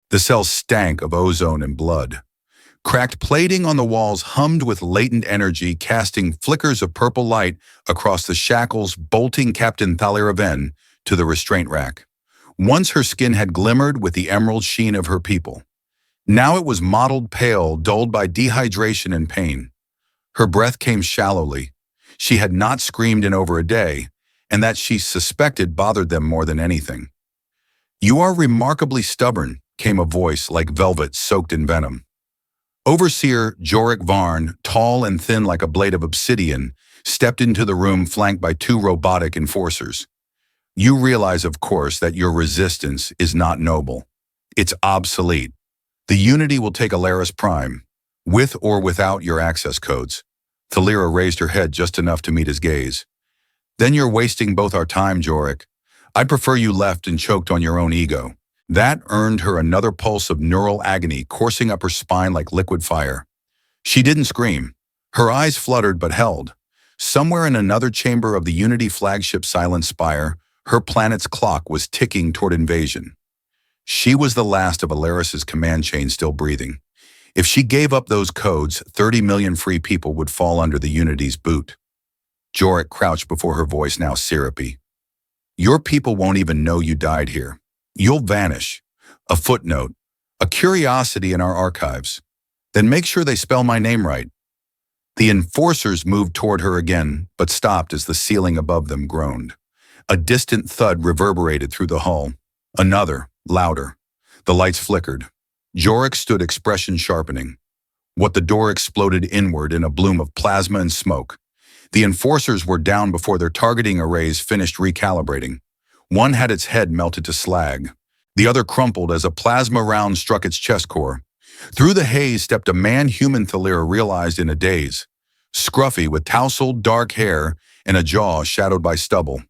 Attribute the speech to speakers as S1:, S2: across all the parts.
S1: The cell stank of ozone and blood. Cracked plating on the walls hummed with latent energy, casting flickers of purple light across the shackles, bolting Captain Thalira Ven to the restraint rack. Once her skin had glimmered with the emerald sheen of her people. Now it was mottled pale, dulled by dehydration and pain. Her breath came shallowly. She had not screamed in over a day, and that she suspected bothered them more than anything. "You are remarkably stubborn," came a voice like velvet soaked in venom. Overseer Jorik Varn, tall and thin like a blade of obsidian, stepped into the room flanked by two robotic enforcers. "You realize, of course, that your resistance is not noble. It's obsolete. The Unity will take Alaris Prime, with or without your access codes." Thalira raised her head just enough to meet his gaze. "Then you're wasting both our time, Jorik. I'd prefer you left and choked on your own ego." That earned her another pulse of neural agony coursing up her spine like liquid fire. She didn't scream. Her eyes fluttered but held. Somewhere in another chamber of the Unity flagship silent spire, her planet's clock was ticking toward invasion. She was the last of Alaris's command chain still breathing. If she gave up those codes, 30 million free people would fall under the Unity's boot. Jorik crouched before her voice now syrupy. "Your people won't even know you died here. You'll vanish. A footnote, a curiosity in our archives. Then make sure they spell my name right." The enforcers moved toward her again, but stopped as the ceiling above them groaned. A distant thud reverberated through the hull. Another, louder. The lights flickered. Jorik stood, expression sharpening. What the door exploded inward in a bloom of plasma and smoke. The enforcers were down before their targeting arrays finished recalibrating. One had its head melted to slag. The other crumpled as a plasma round struck its chest core. Through the haze stepped a man-human Thalira realized in a daze. Scruffy with tousled dark hair and a jaw shadowed by stubble.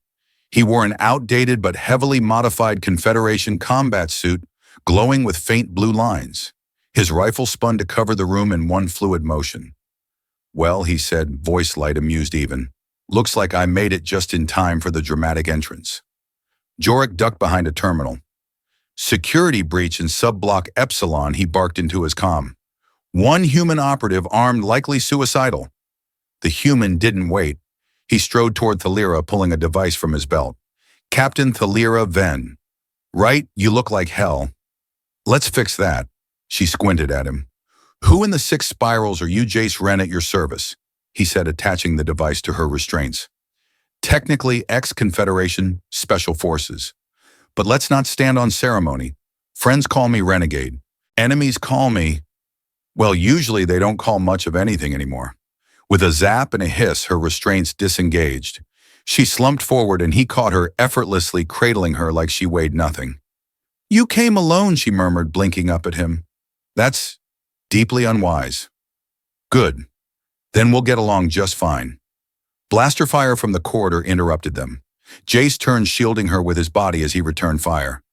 S1: He wore an outdated but heavily modified Confederation combat suit glowing with faint blue lines. His rifle spun to cover the room in one fluid motion. "Well," he said, voice light, amused even. "Looks like I made it just in time for the dramatic entrance." Jorik ducked behind a terminal. "Security breach in sub-block Epsilon," he barked into his comm. "One human operative armed, likely suicidal." The human didn't wait. He strode toward Thalira, pulling a device from his belt. "Captain Thalira Ven. Right, you look like hell. Let's fix that." She squinted at him. "Who in the six spirals are you, Jace Wren, at your service?" he said, attaching the device to her restraints. "Technically ex-Confederation Special Forces. But let's not stand on ceremony. Friends call me Renegade. Enemies call me... Well, usually they don't call much of anything anymore." With a zap and a hiss, her restraints disengaged. She slumped forward and he caught her, effortlessly cradling her like she weighed nothing. "You came alone," she murmured, blinking up at him. "That's deeply unwise." "Good. Then we'll get along just fine." Blaster fire from the corridor interrupted them. Jace turned, shielding her with his body as he returned fire.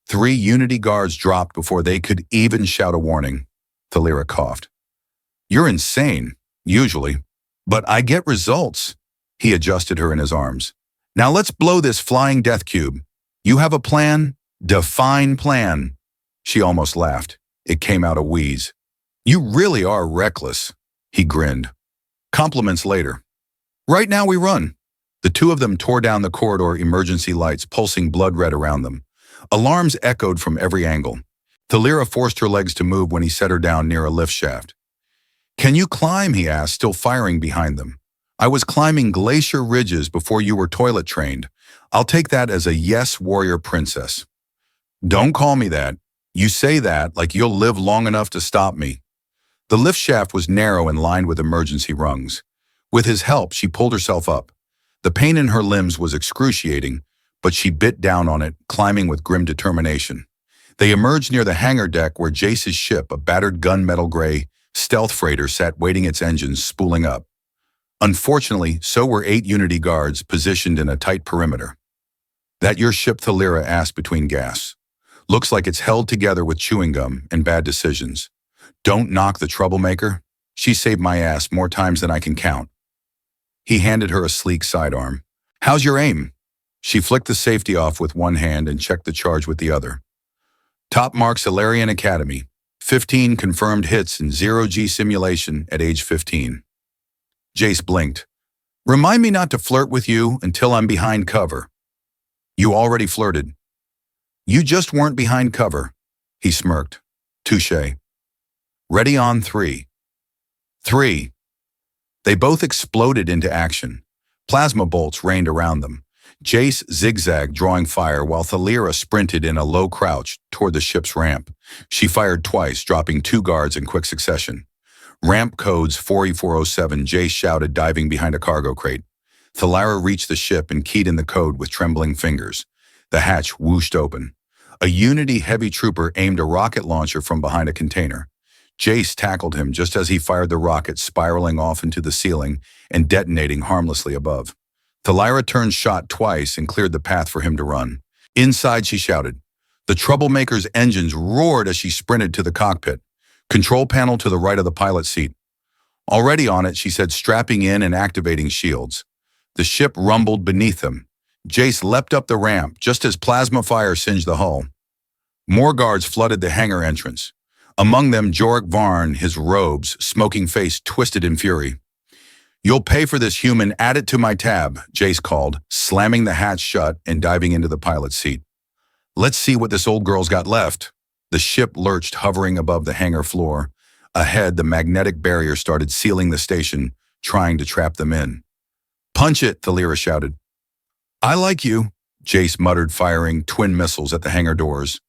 S1: 3 Unity guards dropped before they could even shout a warning. Thalira coughed. "You're insane, usually. But I get results." He adjusted her in his arms. "Now let's blow this flying death cube. You have a plan? Define plan." She almost laughed. It came out a wheeze. "You really are reckless." He grinned. "Compliments later. Right now we run." The two of them tore down the corridor, emergency lights pulsing blood red around them. Alarms echoed from every angle. Thalira forced her legs to move when he set her down near a lift shaft. "Can you climb?" he asked, still firing behind them. "I was climbing glacier ridges before you were toilet trained. I'll take that as a yes, warrior princess." "Don't call me that. You say that like you'll live long enough to stop me." The lift shaft was narrow and lined with emergency rungs. With his help, she pulled herself up. The pain in her limbs was excruciating, but she bit down on it, climbing with grim determination. They emerged near the hangar deck where Jace's ship, a battered gunmetal gray stealth freighter, sat waiting, its engines spooling up. Unfortunately, so were 8 Unity guards positioned in a tight perimeter. "That your ship?" Thalira asked between gasps. "Looks like it's held together with chewing gum and bad decisions. Don't knock the troublemaker. She saved my ass more times than I can count." He handed her a sleek sidearm. "How's your aim?" She flicked the safety off with one hand and checked the charge with the other. Top marks Hilarion Academy. 15 confirmed hits in zero-G simulation at age 15. Jace blinked. Remind me not to flirt with you until I'm behind cover. You already flirted. You just weren't behind cover. He smirked. Touché. Ready on 3. 3. They both exploded into action. Plasma bolts rained around them. Jace zigzagged, drawing fire, while Thalira sprinted in a low crouch toward the ship's ramp. She fired twice, dropping 2 guards in quick succession. Ramp codes 4407, Jace shouted, diving behind a cargo crate. Thalira reached the ship and keyed in the code with trembling fingers. The hatch whooshed open. A Unity heavy trooper aimed a rocket launcher from behind a container. Jace tackled him just as he fired the rocket, spiraling off into the ceiling and detonating harmlessly above. Thalira turned shot twice and cleared the path for him to run. Inside, she shouted. The troublemaker's engines roared as she sprinted to the cockpit. Control panel to the right of the pilot's seat. Already on it, she said, strapping in and activating shields. The ship rumbled beneath them. Jace leapt up the ramp just as plasma fire singed the hull. More guards flooded the hangar entrance. Among them, Jorik Varn, his robes, smoking face twisted in fury. You'll pay for this, human. Add it to my tab, Jace called, slamming the hatch shut and diving into the pilot's seat. Let's see what this old girl's got left. The ship lurched, hovering above the hangar floor. Ahead, the magnetic barrier started sealing the station, trying to trap them in. Punch it, Thalira shouted. I like you, Jace muttered, firing twin missiles at the hangar doors.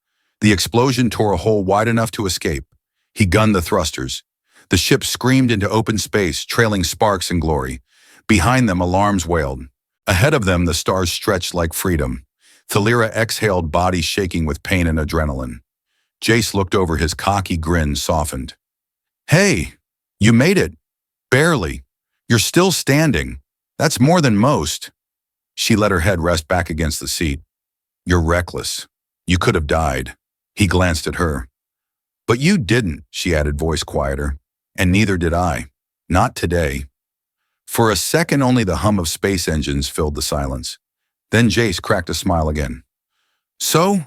S1: The explosion tore a hole wide enough to escape. He gunned the thrusters. The ship screamed into open space, trailing sparks and glory. Behind them, alarms wailed. Ahead of them, the stars stretched like freedom. Thalira exhaled, body shaking with pain and adrenaline. Jace looked over, his cocky grin softened. Hey, you made it. Barely. You're still standing. That's more than most. She let her head rest back against the seat. You're reckless. You could have died. He glanced at her. But you didn't, she added, voice quieter. And neither did I. Not today. For a second, only the hum of space engines filled the silence. Then Jace cracked a smile again. So,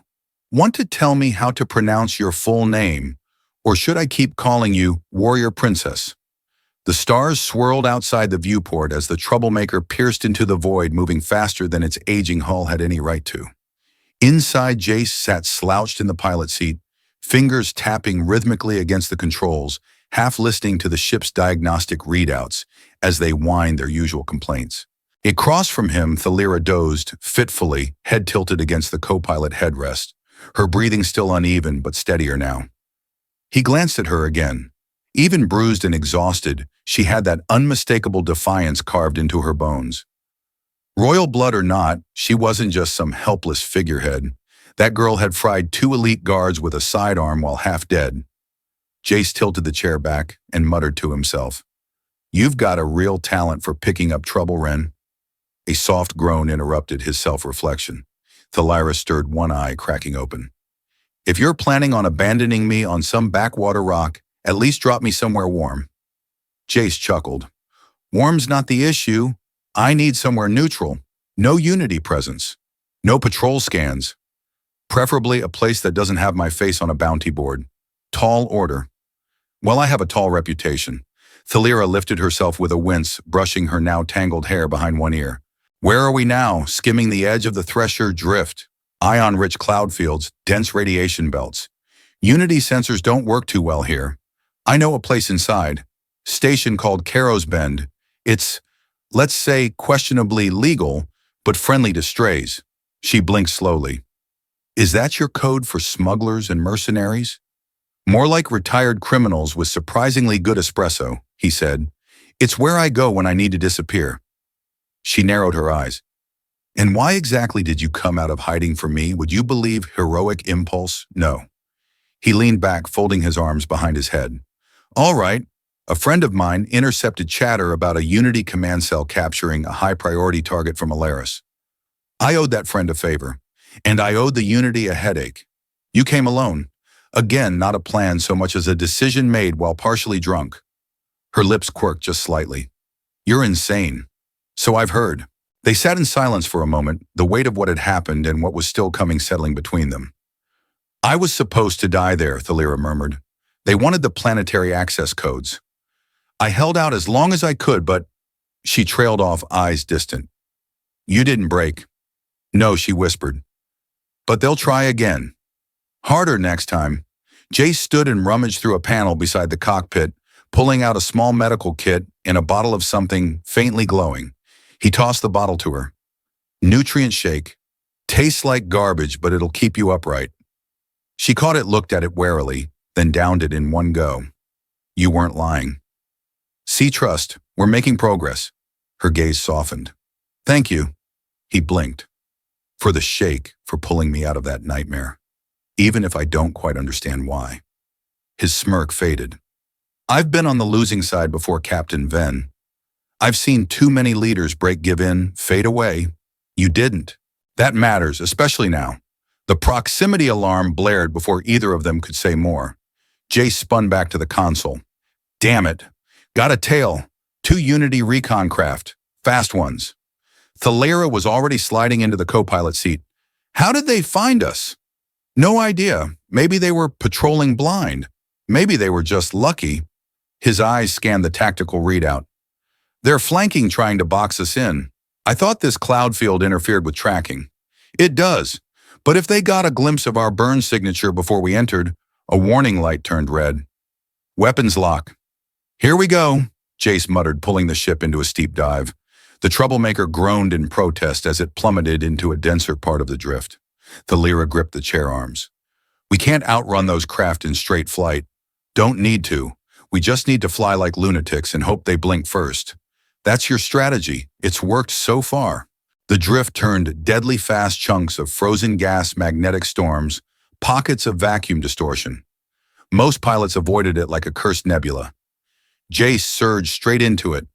S1: want to tell me how to pronounce your full name, or should I keep calling you Warrior Princess? The stars swirled outside the viewport as the troublemaker pierced into the void, moving faster than its aging hull had any right to. Inside, Jace sat slouched in the pilot seat, fingers tapping rhythmically against the controls, half listening to the ship's diagnostic readouts as they whined their usual complaints. Across from him, Thalira dozed, fitfully, head tilted against the co-pilot headrest, her breathing still uneven but steadier now. He glanced at her again. Even bruised and exhausted, she had that unmistakable defiance carved into her bones. Royal blood or not, she wasn't just some helpless figurehead. That girl had fried 2 elite guards with a sidearm while half dead. Jace tilted the chair back and muttered to himself, You've got a real talent for picking up trouble, Ren. A soft groan interrupted his self-reflection. Thalira stirred one eye, cracking open. If you're planning on abandoning me on some backwater rock, at least drop me somewhere warm. Jace chuckled. Warm's not the issue. I need somewhere neutral. No Unity presence. No patrol scans. Preferably a place that doesn't have my face on a bounty board. Tall order. Well, I have a tall reputation. Thalira lifted herself with a wince, brushing her now tangled hair behind one ear. Where are we now? Skimming the edge of the Thresher drift. Ion-rich cloud fields, dense radiation belts. Unity sensors don't work too well here. I know a place inside. Station called Caro's Bend. It's, let's say, questionably legal, but friendly to strays. She blinked slowly. Is that your code for smugglers and mercenaries? More like retired criminals with surprisingly good espresso, he said. It's where I go when I need to disappear. She narrowed her eyes. And why exactly did you come out of hiding from me? Would you believe heroic impulse? No. He leaned back, folding his arms behind his head. All right. A friend of mine intercepted chatter about a Unity command cell capturing a high-priority target from Alaris. I owed that friend a favor, and I owed the Unity a headache. You came alone. Again, not a plan so much as a decision made while partially drunk. Her lips quirked just slightly. You're insane. So I've heard. They sat in silence for a moment, the weight of what had happened and what was still coming settling between them. I was supposed to die there, Thalira murmured. They wanted the planetary access codes. I held out as long as I could, but she trailed off, eyes distant. You didn't break. No, she whispered. But they'll try again. Harder next time. Jace stood and rummaged through a panel beside the cockpit, pulling out a small medical kit and a bottle of something faintly glowing. He tossed the bottle to her. Nutrient shake. Tastes like garbage, but it'll keep you upright. She caught it, looked at it warily, then downed it in one go. You weren't lying. See, trust. We're making progress. Her gaze softened. Thank you. He blinked. For the shake, for pulling me out of that nightmare. Even if I don't quite understand why. His smirk faded. I've been on the losing side before, Captain Venn. I've seen too many leaders give in, fade away. You didn't. That matters, especially now. The proximity alarm blared before either of them could say more. Jace spun back to the console. Damn it. Got a tail. 2 Unity recon craft. Fast ones. Thalira was already sliding into the co-pilot seat. How did they find us? No idea. Maybe they were patrolling blind. Maybe they were just lucky. His eyes scanned the tactical readout. They're flanking, trying to box us in. I thought this cloud field interfered with tracking. It does. But if they got a glimpse of our burn signature before we entered, a warning light turned red. Weapons lock. Here we go, Jace muttered, pulling the ship into a steep dive. The troublemaker groaned in protest as it plummeted into a denser part of the drift. Thalira gripped the chair arms. We can't outrun those craft in straight flight. Don't need to. We just need to fly like lunatics and hope they blink first. That's your strategy. It's worked so far. The drift turned deadly fast chunks of frozen gas magnetic storms, pockets of vacuum distortion. Most pilots avoided it like a cursed nebula. Jace surged straight into it.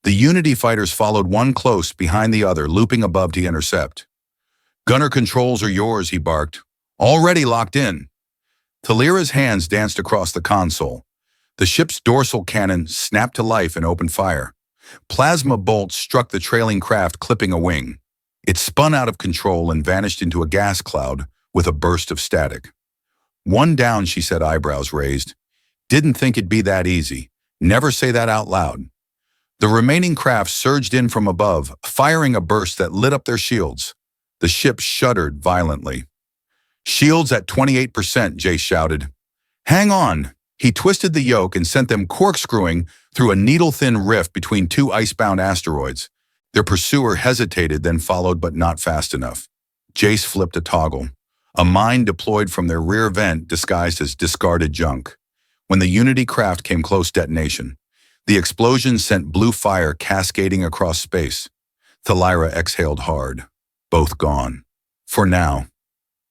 S1: The Unity fighters followed one close behind the other, looping above to intercept. Gunner controls are yours, he barked. Already locked in. Thalira's hands danced across the console. The ship's dorsal cannon snapped to life and opened fire. Plasma bolts struck the trailing craft, clipping a wing. It spun out of control and vanished into a gas cloud with a burst of static. One down, she said, eyebrows raised. Didn't think it'd be that easy. Never say that out loud. The remaining craft surged in from above, firing a burst that lit up their shields. The ship shuddered violently. Shields at 28%, Jace shouted. Hang on. He twisted the yoke and sent them corkscrewing through a needle-thin rift between 2 icebound asteroids. Their pursuer hesitated, then followed, but not fast enough. Jace flipped a toggle. A mine deployed from their rear vent disguised as discarded junk. When the Unity craft came close detonation, the explosion sent blue fire cascading across space. Thalira exhaled hard. Both gone. For now.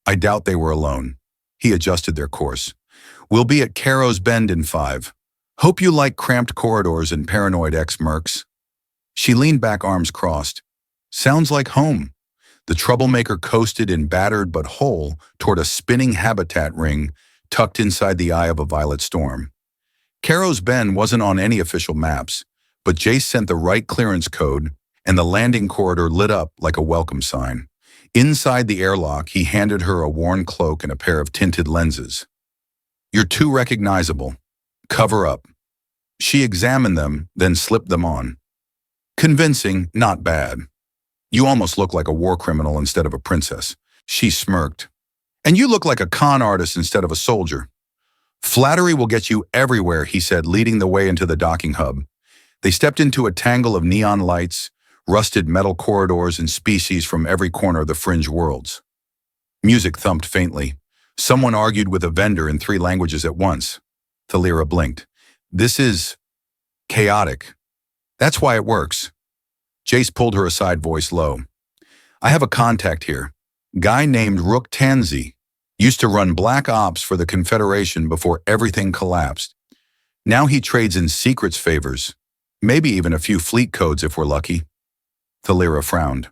S1: I doubt they were alone. He adjusted their course. We'll be at Caro's Bend in 5. Hope you like cramped corridors and paranoid ex-mercs. She leaned back, arms crossed. Sounds like home. The troublemaker coasted in battered but whole toward a spinning habitat ring tucked inside the eye of a violet storm. Caro's Bend wasn't on any official maps, but Jace sent the right clearance code, and the landing corridor lit up like a welcome sign. Inside the airlock, he handed her a worn cloak and a pair of tinted lenses. You're too recognizable. Cover up. She examined them, then slipped them on. Convincing, not bad. You almost look like a war criminal instead of a princess. She smirked. And you look like a con artist instead of a soldier. Flattery will get you everywhere, he said, leading the way into the docking hub. They stepped into a tangle of neon lights, rusted metal corridors, and species from every corner of the fringe worlds. Music thumped faintly. Someone argued with a vendor in 3 languages at once. Thalira blinked. This is chaotic. That's why it works. Jace pulled her aside, voice low. I have a contact here. Guy named Rook Tanzi. Used to run black ops for the Confederation before everything collapsed. Now he trades in secrets favors. Maybe even a few fleet codes if we're lucky. Thalira frowned.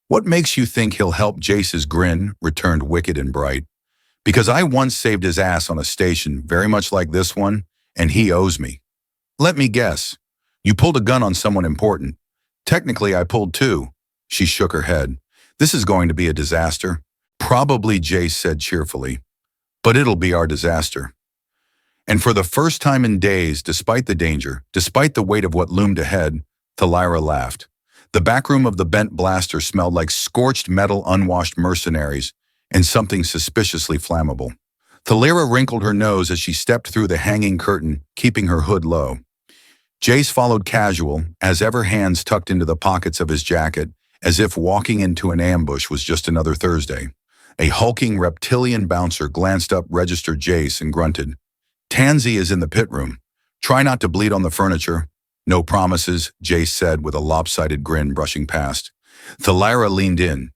S1: What makes you think he'll help? Jace's grin returned wicked and bright. Because I once saved his ass on a station very much like this one, and he owes me. Let me guess. You pulled a gun on someone important. Technically, I pulled 2. She shook her head. This is going to be a disaster. Probably, Jace said cheerfully. but it'll be our disaster. And for the first time in days, despite the danger, despite the weight of what loomed ahead, Thalira laughed. The back room of the bent blaster smelled like scorched metal, unwashed mercenaries, and something suspiciously flammable. Thalira wrinkled her nose as she stepped through the hanging curtain, keeping her hood low. Jace followed casual, as ever, hands tucked into the pockets of his jacket, as if walking into an ambush was just another Thursday. A hulking reptilian bouncer glanced up, registered Jace, and grunted. "Tansy is in the pit room. Try not to bleed on the furniture." "No promises," Jace said with a lopsided grin brushing past. Thalira leaned in.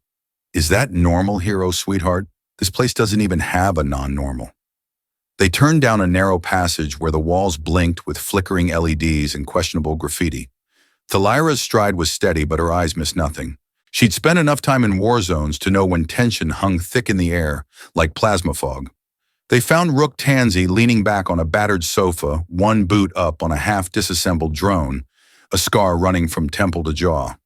S1: "Is that normal, hero sweetheart? This place doesn't even have a non-normal." They turned down a narrow passage where the walls blinked with flickering LEDs and questionable graffiti. Thalira's stride was steady, but her eyes missed nothing. She'd spent enough time in war zones to know when tension hung thick in the air, like plasma fog. They found Rook Tansy leaning back on a battered sofa, one boot up on a half-disassembled drone, a scar running from temple to jaw.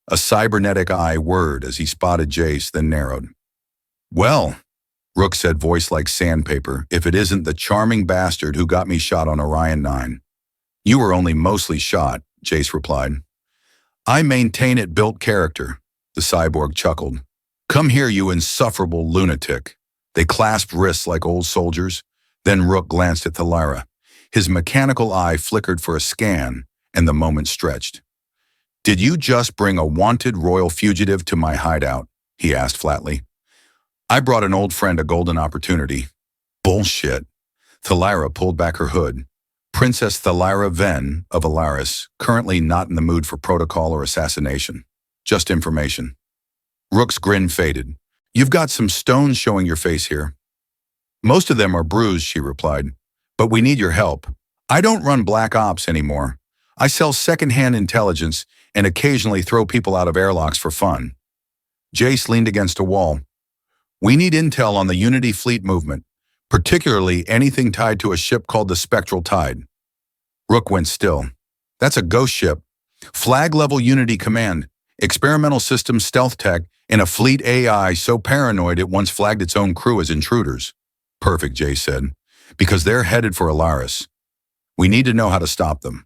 S1: A cybernetic eye whirred as he spotted Jace, then narrowed. "Well," Rook said, voice like sandpaper, "if it isn't the charming bastard who got me shot on Orion 9. "You were only mostly shot," Jace replied. "I maintain it built character," the cyborg chuckled. "Come here, you insufferable lunatic." They clasped wrists like old soldiers. Then Rook glanced at Thalira. His mechanical eye flickered for a scan, and the moment stretched. "Did you just bring a wanted royal fugitive to my hideout?" he asked flatly. "I brought an old friend a golden opportunity." "Bullshit." Thalira pulled back her hood. "Princess Thalira Ven of Alaris, currently not in the mood for protocol or assassination. Just information." Rook's grin faded. "You've got some stones showing your face here." "Most of them are bruised," she replied. "But we need your help. I don't run black ops anymore. I sell second-hand intelligence and occasionally throw people out of airlocks for fun." Jace leaned against a wall. "We need intel on the Unity fleet movement, particularly anything tied to a ship called the Spectral Tide." Rook went still. "That's a ghost ship. Flag-level Unity command, experimental systems stealth tech, and a fleet AI so paranoid it once flagged its own crew as intruders." "Perfect," Jay said, "because they're headed for Alaris. We need to know how to stop them."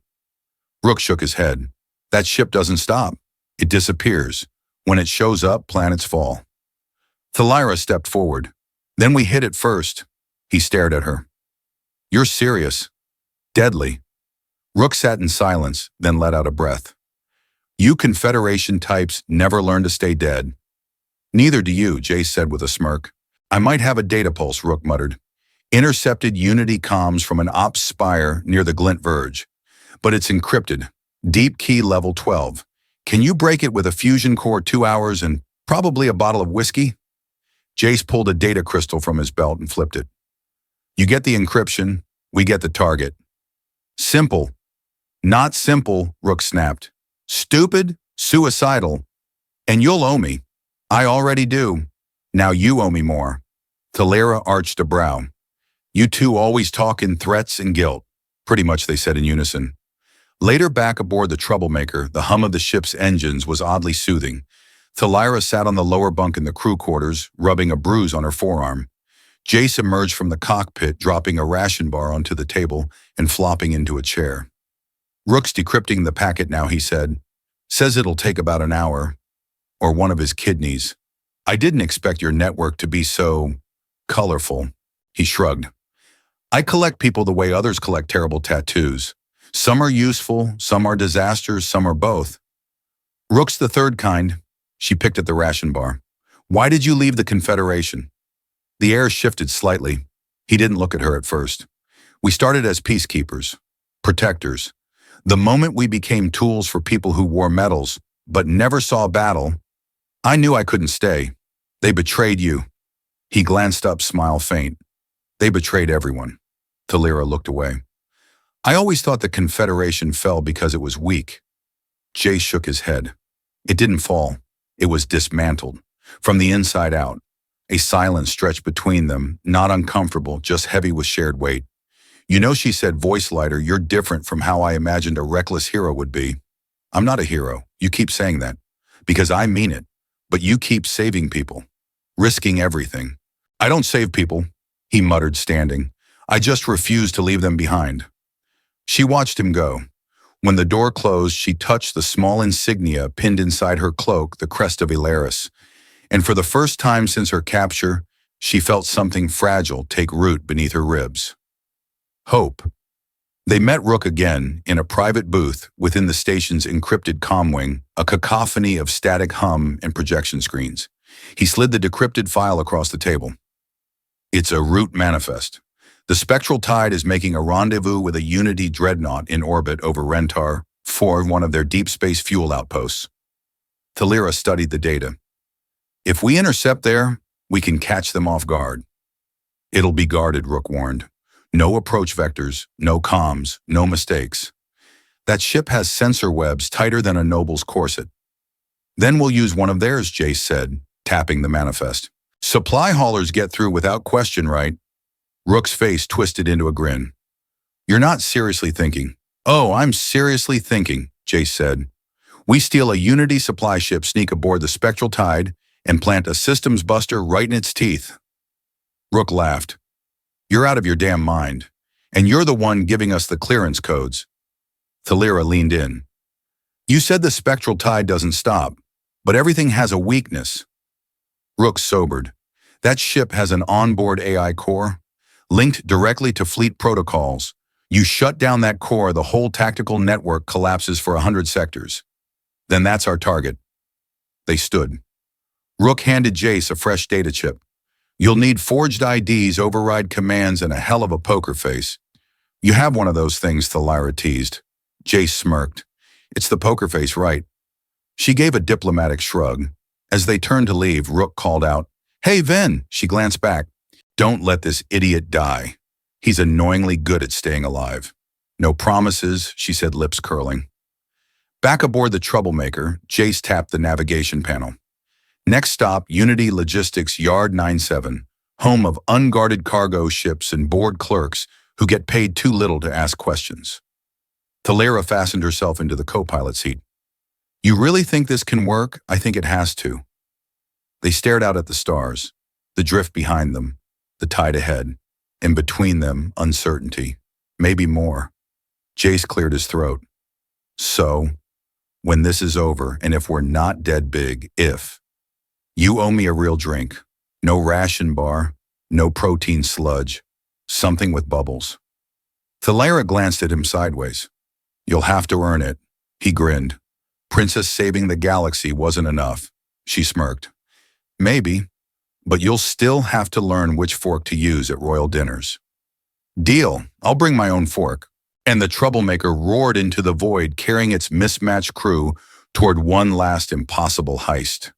S1: Rook shook his head. "That ship doesn't stop. It disappears. When it shows up, planets fall." Thalira stepped forward. "Then we hit it first." He stared at her. "You're serious. Deadly." Rook sat in silence, then let out a breath. "You Confederation types never learn to stay dead." "Neither do you," Jace said with a smirk. "I might have a data pulse," Rook muttered. "Intercepted Unity comms from an ops spire near the Glint Verge. But it's encrypted. Deep key level 12. Can you break it with a fusion core 2 hours and probably a bottle of whiskey?" Jace pulled a data crystal from his belt and flipped it. "You get the encryption, we get the target." "Simple." "Not simple," Rook snapped. "Stupid, suicidal, and you'll owe me." "I already do. Now you owe me more." Thalira arched a brow. "You two always talk in threats and guilt," pretty much they said in unison. Later, back aboard the Troublemaker, the hum of the ship's engines was oddly soothing. Thalira sat on the lower bunk in the crew quarters, rubbing a bruise on her forearm. Jace emerged from the cockpit, dropping a ration bar onto the table and flopping into a chair. "Rook's decrypting the packet now," he said. "Says it'll take about an hour. Or one of his kidneys. I didn't expect your network to be so colorful." He shrugged. "I collect people the way others collect terrible tattoos. Some are useful, some are disasters, some are both." "Rook's the third kind." She picked at the ration bar. "Why did you leave the Confederation?" The air shifted slightly. He didn't look at her at first. "We started as peacekeepers, protectors. The moment we became tools for people who wore medals, but never saw battle, I knew I couldn't stay. They betrayed you." He glanced up, smile faint. "They betrayed everyone." Thalira looked away. "I always thought the Confederation fell because it was weak." Jay shook his head. "It didn't fall. It was dismantled. From the inside out. A silence stretched between them, not uncomfortable, just heavy with shared weight. "You know," she said, voice lighter, "you're different from how I imagined a reckless hero would be." "I'm not a hero. You keep saying that. Because I mean it. But you keep saving people. Risking everything." "I don't save people." he muttered, standing. I just refuse to leave them behind. She watched him go. When the door closed, she touched the small insignia pinned inside her cloak, the crest of Ilaris. And for the first time since her capture, she felt something fragile take root beneath her ribs. Hope. They met Rook again in a private booth within the station's encrypted comm wing, a cacophony of static hum and projection screens. He slid the decrypted file across the table. It's a route manifest. The Spectral Tide is making a rendezvous with a Unity dreadnought in orbit over Rentar for one of their deep space fuel outposts. Thalira studied the data. If we intercept there, we can catch them off guard. It'll be guarded, Rook warned. No approach vectors, no comms, no mistakes. That ship has sensor webs tighter than a noble's corset. Then we'll use one of theirs, Jace said, tapping the manifest. Supply haulers get through without question, right? Rook's face twisted into a grin. You're not seriously thinking. Oh, I'm seriously thinking, Jace said. We steal a Unity supply ship, sneak aboard the Spectral Tide, and plant a systems buster right in its teeth. Rook laughed. You're out of your damn mind, and you're the one giving us the clearance codes. Thalira leaned in. You said the Spectral Tide doesn't stop, but everything has a weakness. Rook sobered. That ship has an onboard AI core, linked directly to fleet protocols. You shut down that core, the whole tactical network collapses for 100 sectors. Then that's our target. They stood. Rook handed Jace a fresh data chip. You'll need forged IDs, override commands, and a hell of a poker face. You have one of those things, Thalira teased. Jace smirked. It's the poker face, right? She gave a diplomatic shrug. As they turned to leave, Rook called out, Hey, Ven! She glanced back. Don't let this idiot die. He's annoyingly good at staying alive. No promises, she said, lips curling. Back aboard the Troublemaker, Jace tapped the navigation panel. Next stop, Unity Logistics Yard 97, home of unguarded cargo ships and bored clerks who get paid too little to ask questions. Thalira fastened herself into the co-pilot seat. You really think this can work? I think it has to. They stared out at the stars, the drift behind them, the tide ahead, and between them, uncertainty, maybe more. Jace cleared his throat. So, when this is over, and if we're not dead big, you owe me a real drink. No ration bar, no protein sludge, something with bubbles. Thalira glanced at him sideways. You'll have to earn it. He grinned. Princess saving the galaxy wasn't enough. She smirked. Maybe, but you'll still have to learn which fork to use at royal dinners. Deal, I'll bring my own fork. And the Troublemaker roared into the void, carrying its mismatched crew toward one last impossible heist.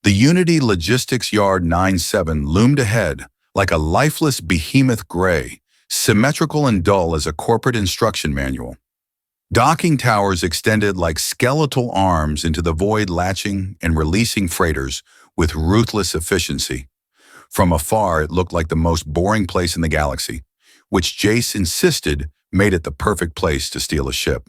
S1: The Unity Logistics Yard 97 loomed ahead like a lifeless behemoth gray, symmetrical and dull as a corporate instruction manual. Docking towers extended like skeletal arms into the void, latching and releasing freighters with ruthless efficiency. From afar, it looked like the most boring place in the galaxy, which Jace insisted made it the perfect place to steal a ship.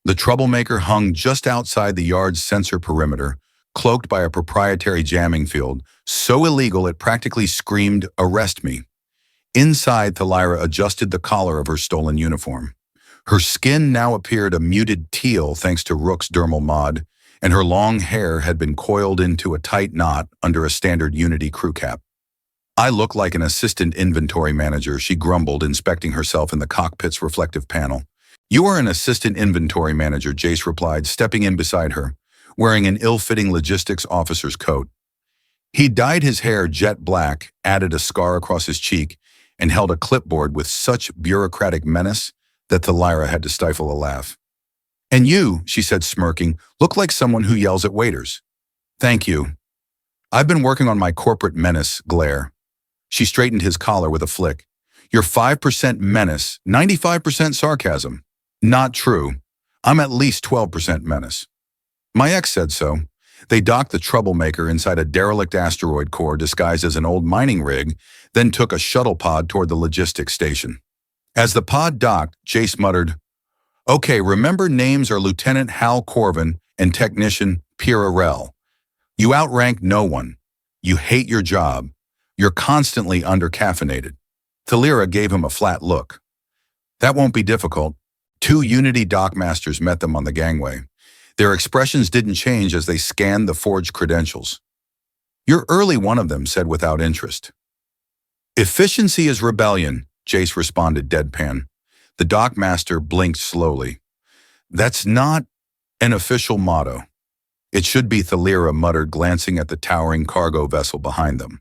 S1: The Troublemaker hung just outside the yard's sensor perimeter, cloaked by a proprietary jamming field, so illegal it practically screamed, "Arrest me." Inside, Thalira adjusted the collar of her stolen uniform. Her skin now appeared a muted teal thanks to Rook's dermal mod, and her long hair had been coiled into a tight knot under a standard Unity crew cap. I look like an assistant inventory manager, she grumbled, inspecting herself in the cockpit's reflective panel. You are an assistant inventory manager, Jace replied, stepping in beside her, wearing an ill-fitting logistics officer's coat. He dyed his hair jet black, added a scar across his cheek, and held a clipboard with such bureaucratic menace that Thalira had to stifle a laugh. And you, she said, smirking, look like someone who yells at waiters. Thank you. I've been working on my corporate menace glare. She straightened his collar with a flick. You're 5% menace, 95% sarcasm. Not true. I'm at least 12% menace. My ex said so. They docked the Troublemaker inside a derelict asteroid core disguised as an old mining rig, then took a shuttle pod toward the logistics station. As the pod docked, Jace muttered, Okay, remember names are Lieutenant Hal Corvin and Technician Pierre Arel. You outrank no one. You hate your job. You're constantly under-caffeinated. Thalira gave him a flat look. That won't be difficult. Two Unity dockmasters met them on the gangway. Their expressions didn't change as they scanned the forged credentials. You're early, one of them said without interest. Efficiency is rebellion, Jace responded deadpan. The dockmaster blinked slowly. That's not an official motto. It should be, Thalira muttered, glancing at the towering cargo vessel behind them.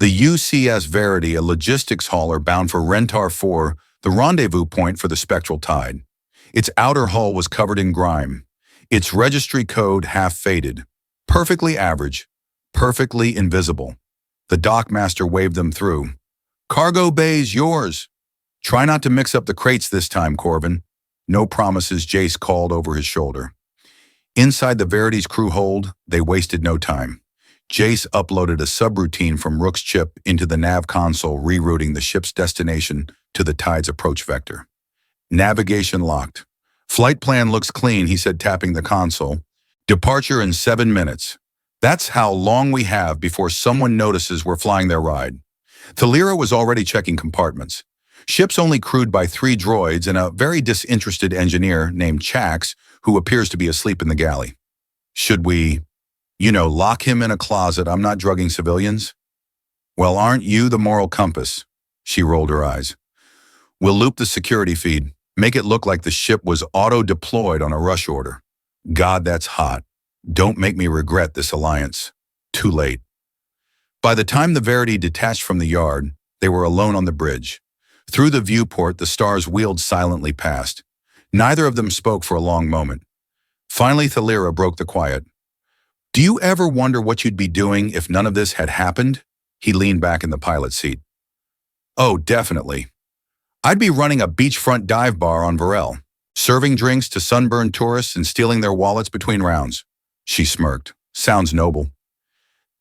S1: The UCS Verity, a logistics hauler bound for Rentar 4, the rendezvous point for the spectral tide. Its outer hull was covered in grime, its registry code half faded. Perfectly average, perfectly invisible. The dockmaster waved them through. Cargo bay's yours. Try not to mix up the crates this time, Corvin. No promises, Jace called over his shoulder. Inside the Verity's crew hold, they wasted no time. Jace uploaded a subroutine from Rook's chip into the nav console, rerouting the ship's destination to the tide's approach vector. Navigation locked. Flight plan looks clean, he said, tapping the console. Departure in 7 minutes. That's how long we have before someone notices we're flying their ride. Thalira was already checking compartments. Ship's only crewed by 3 droids and a very disinterested engineer named Chax, who appears to be asleep in the galley. Should we, lock him in a closet? I'm not drugging civilians. Well, aren't you the moral compass? She rolled her eyes. We'll loop the security feed, make it look like the ship was auto-deployed on a rush order. God, that's hot. Don't make me regret this alliance. Too late. By the time the Verity detached from the yard, they were alone on the bridge. Through the viewport, the stars wheeled silently past. Neither of them spoke for a long moment. Finally, Thalira broke the quiet. Do you ever wonder what you'd be doing if none of this had happened? He leaned back in the pilot's seat. Oh, definitely. I'd be running a beachfront dive bar on Varel, serving drinks to sunburned tourists and stealing their wallets between rounds. She smirked. Sounds noble.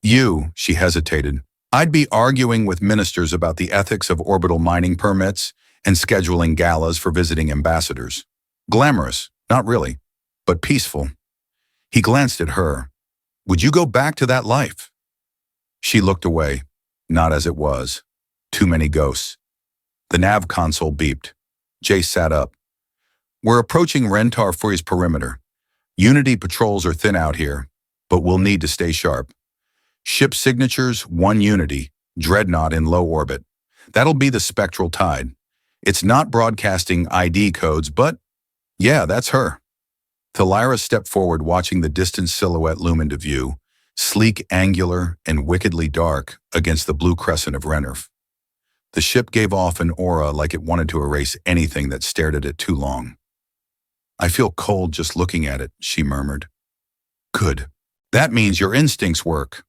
S1: She hesitated. I'd be arguing with ministers about the ethics of orbital mining permits and scheduling galas for visiting ambassadors. Glamorous, not really, but peaceful. He glanced at her. Would you go back to that life? She looked away. Not as it was. Too many ghosts. The nav console beeped. Jace sat up. We're approaching Rentar 4's perimeter. Unity patrols are thin out here, but we'll need to stay sharp. Ship signatures, 1 Unity, Dreadnought in low orbit. That'll be the spectral tide. It's not broadcasting ID codes, but yeah, that's her. Thalira stepped forward, watching the distant silhouette loom into view, sleek, angular, and wickedly dark against the blue crescent of Rennerf. The ship gave off an aura like it wanted to erase anything that stared at it too long. I feel cold just looking at it, she murmured. Good. That means your instincts work.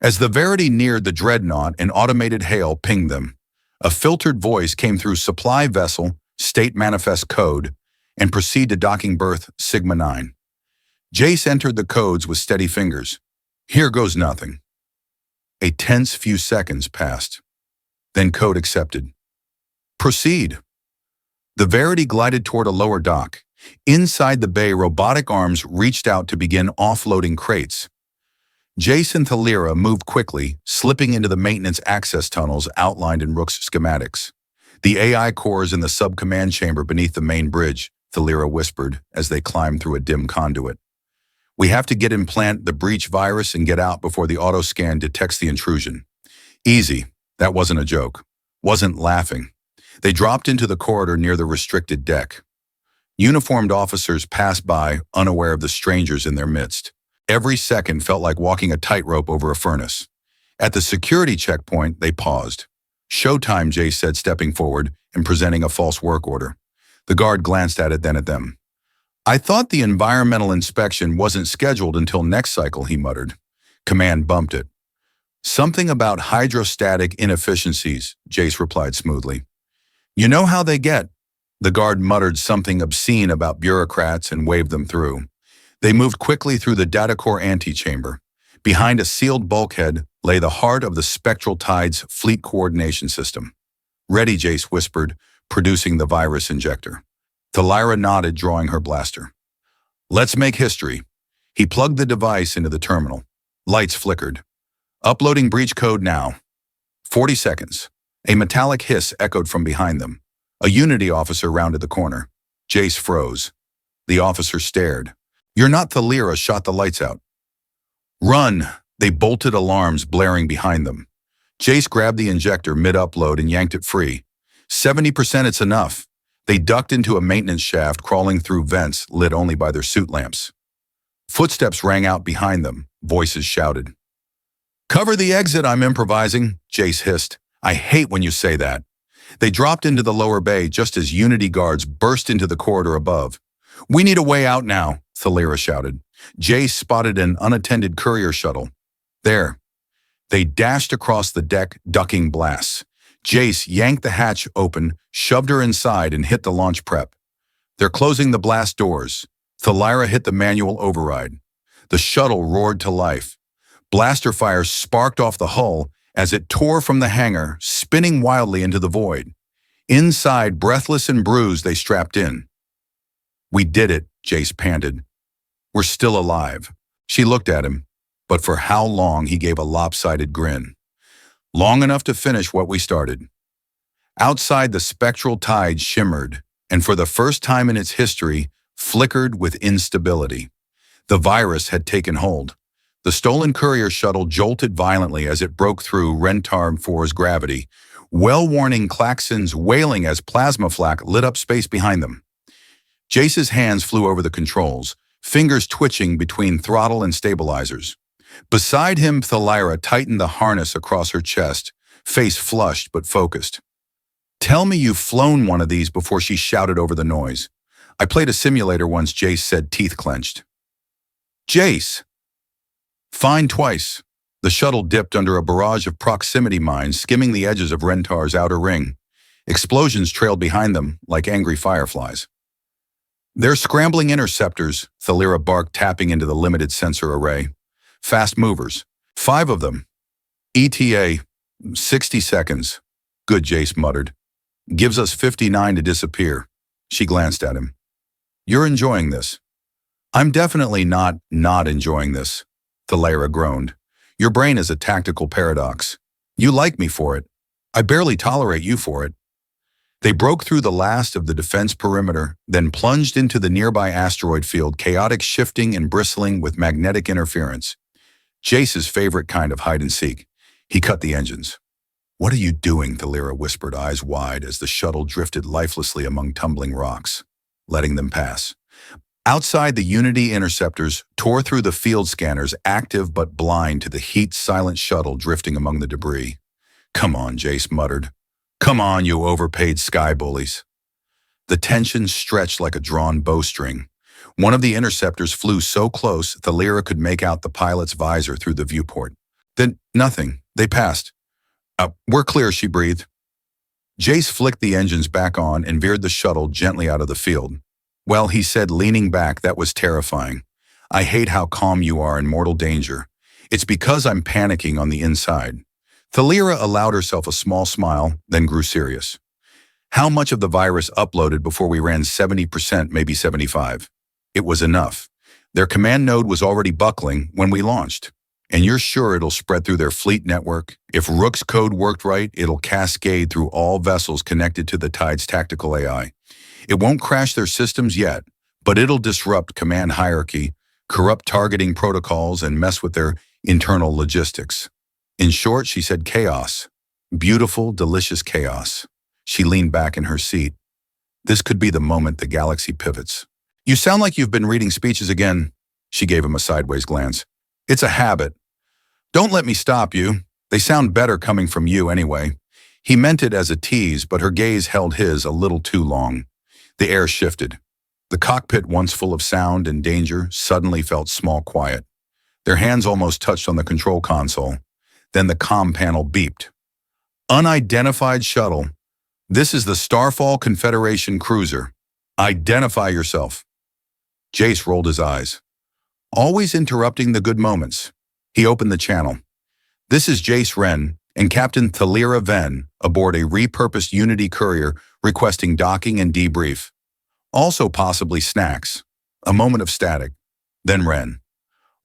S1: As the Verity neared the Dreadnought, an automated hail pinged them. A filtered voice came through supply vessel, state manifest code, and proceed to docking berth Sigma 9. Jace entered the codes with steady fingers. Here goes nothing. A tense few seconds passed. Then code accepted. Proceed. The Verity glided toward a lower dock. Inside the bay, robotic arms reached out to begin offloading crates. Jace and Thalira moved quickly, slipping into the maintenance access tunnels outlined in Rook's schematics. The AI cores in the sub-command chamber beneath the main bridge, Thalira whispered as they climbed through a dim conduit. We have to implant the breach virus and get out before the auto-scan detects the intrusion. Easy. That wasn't a joke. Wasn't laughing. They dropped into the corridor near the restricted deck. Uniformed officers passed by, unaware of the strangers in their midst. Every second felt like walking a tightrope over a furnace. At the security checkpoint, they paused. Showtime, Jace said, stepping forward and presenting a false work order. The guard glanced at it, then at them. I thought the environmental inspection wasn't scheduled until next cycle, he muttered. Command bumped it. Something about hydrostatic inefficiencies, Jace replied smoothly. You know how they get. The guard muttered something obscene about bureaucrats and waved them through. They moved quickly through the datacore antechamber. Behind a sealed bulkhead lay the heart of the spectral tide's fleet coordination system. Ready, Jace whispered, producing the virus injector. Thalira nodded, drawing her blaster. Let's make history. He plugged the device into the terminal. Lights flickered. Uploading breach code now. 40 seconds. A metallic hiss echoed from behind them. A Unity officer rounded the corner. Jace froze. The officer stared. "You're not Thalira," shot the lights out. "Run!" They bolted, alarms blaring behind them. Jace grabbed the injector mid-upload and yanked it free. 70%, it's enough. They ducked into a maintenance shaft, crawling through vents lit only by their suit lamps. Footsteps rang out behind them. Voices shouted. "Cover the exit, I'm improvising," Jace hissed. "I hate when you say that." They dropped into the lower bay just as Unity guards burst into the corridor above. "We need a way out now," Thalira shouted. Jace spotted an unattended courier shuttle. There. They dashed across the deck, ducking blasts. Jace yanked the hatch open, shoved her inside, and hit the launch prep. "They're closing the blast doors." Thalira hit the manual override. The shuttle roared to life. Blaster fire sparked off the hull as it tore from the hangar, spinning wildly into the void. Inside, breathless and bruised, they strapped in. "We did it," Jace panted. "We're still alive." She looked at him, but for how long, he gave a lopsided grin. "Long enough to finish what we started." Outside, the spectral tide shimmered, and for the first time in its history, flickered with instability. The virus had taken hold. The stolen courier shuttle jolted violently as it broke through Rentar 4's gravity, well-warning klaxons wailing as plasma flak lit up space behind them. Jace's hands flew over the controls, fingers twitching between throttle and stabilizers. Beside him, Thalira tightened the harness across her chest, face flushed but focused. "Tell me you've flown one of these before," she shouted over the noise. "I played a simulator once," Jace said, teeth clenched. "Jace!" "Fine twice." The shuttle dipped under a barrage of proximity mines, skimming the edges of Rentar's outer ring. Explosions trailed behind them like angry fireflies. "They're scrambling interceptors," Thalira barked, tapping into the limited sensor array. "Fast movers. 5 of them. ETA, 60 seconds. "Good," Jace muttered. "Gives us 59 to disappear." She glanced at him. "You're enjoying this." "I'm definitely not enjoying this," Thalira groaned. "Your brain is a tactical paradox. You like me for it. I barely tolerate you for it." They broke through the last of the defense perimeter, then plunged into the nearby asteroid field, chaotic, shifting and bristling with magnetic interference. Jace's favorite kind of hide-and-seek. He cut the engines. "What are you doing?" Thalira whispered, eyes wide, as the shuttle drifted lifelessly among tumbling rocks, letting them pass. Outside, the Unity interceptors tore through the field scanners, active but blind to the heat-silent shuttle drifting among the debris. "Come on," Jace muttered. "Come on, you overpaid sky bullies." The tension stretched like a drawn bowstring. One of the interceptors flew so close, Thalira could make out the pilot's visor through the viewport. Then nothing. They passed. We're clear," she breathed. Jace flicked the engines back on and veered the shuttle gently out of the field. "Well," he said, leaning back, "that was terrifying. I hate how calm you are in mortal danger. It's because I'm panicking on the inside." Thalira allowed herself a small smile, then grew serious. "How much of the virus uploaded before we ran 70%, maybe 75? It was enough. Their command node was already buckling when we launched. And you're sure it'll spread through their fleet network? If Rook's code worked right, it'll cascade through all vessels connected to the Tide's tactical AI. It won't crash their systems yet, but it'll disrupt command hierarchy, corrupt targeting protocols, and mess with their internal logistics. In short," she said, "chaos. Beautiful, delicious chaos." She leaned back in her seat. "This could be the moment the galaxy pivots." "You sound like you've been reading speeches again." She gave him a sideways glance. "It's a habit. Don't let me stop you. They sound better coming from you anyway." He meant it as a tease, but her gaze held his a little too long. The air shifted. The cockpit, once full of sound and danger, suddenly felt small quiet. Their hands almost touched on the control console. Then the comm panel beeped. "Unidentified shuttle. This is the Starfall Confederation cruiser. Identify yourself." Jace rolled his eyes. Always interrupting the good moments. He opened the channel. "This is Jace Wren and Captain Thalira Ven aboard a repurposed Unity courier requesting docking and debrief. Also possibly snacks." A moment of static. Then Wren.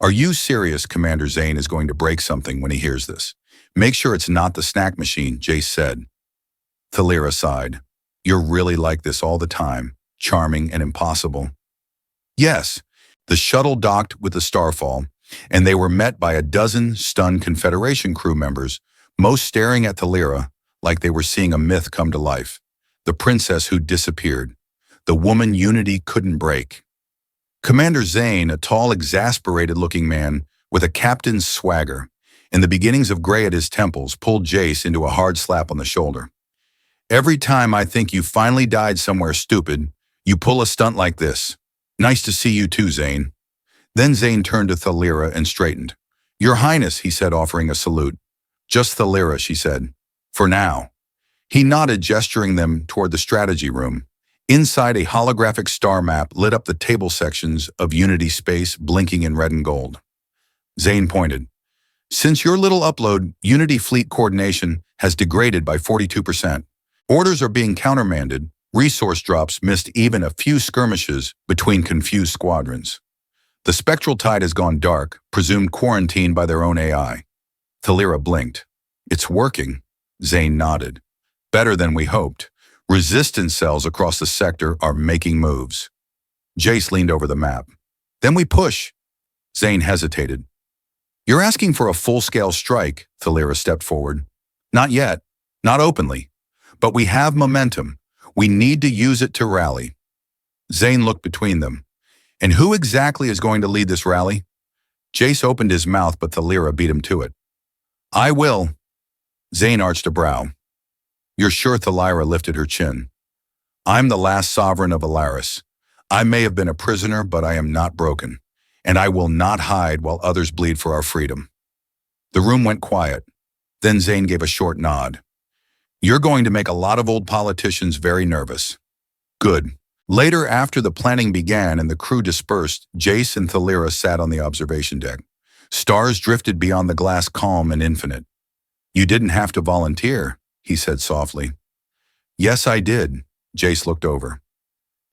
S1: "Are you serious Commander Zane is going to break something when he hears this?" Make sure it's not the snack machine, Jace said. Thalira sighed. You're really like this all the time, charming and impossible. Yes, the shuttle docked with the Starfall, and they were met by a dozen stunned Confederation crew members, most staring at Thalira like they were seeing a myth come to life. The princess who disappeared. The woman Unity couldn't break. Commander Zane, a tall, exasperated-looking man with a captain's swagger, and the beginnings of gray at his temples, pulled Jace into a hard slap on the shoulder. Every time I think you finally died somewhere stupid, you pull a stunt like this. Nice to see you too, Zane. Then Zane turned to Thalira and straightened. Your Highness, he said, offering a salute. Just Thalira, she said. For now. He nodded, gesturing them toward the strategy room. Inside, a holographic star map lit up the table sections of Unity space, blinking in red and gold. Zane pointed. Since your little upload, Unity fleet coordination has degraded by 42%. Orders are being countermanded. Resource drops missed even a few skirmishes between confused squadrons. The spectral tide has gone dark, presumed quarantined by their own AI. Thalira blinked. It's working. Zane nodded. Better than we hoped. Resistance cells across the sector are making moves. Jace leaned over the map. Then we push. Zane hesitated. You're asking for a full-scale strike, Thalira stepped forward. Not yet. Not openly. But we have momentum. We need to use it to rally. Zane looked between them. And who exactly is going to lead this rally? Jace opened his mouth, but Thalira beat him to it. I will. Zane arched a brow. You're sure? Thalira lifted her chin. I'm the last sovereign of Alaris. I may have been a prisoner, but I am not broken. And I will not hide while others bleed for our freedom. The room went quiet. Then Zane gave a short nod. You're going to make a lot of old politicians very nervous. Good. Later, after the planning began and the crew dispersed, Jace and Thalira sat on the observation deck. Stars drifted beyond the glass, calm and infinite. You didn't have to volunteer, he said softly. Yes, I did. Jace looked over.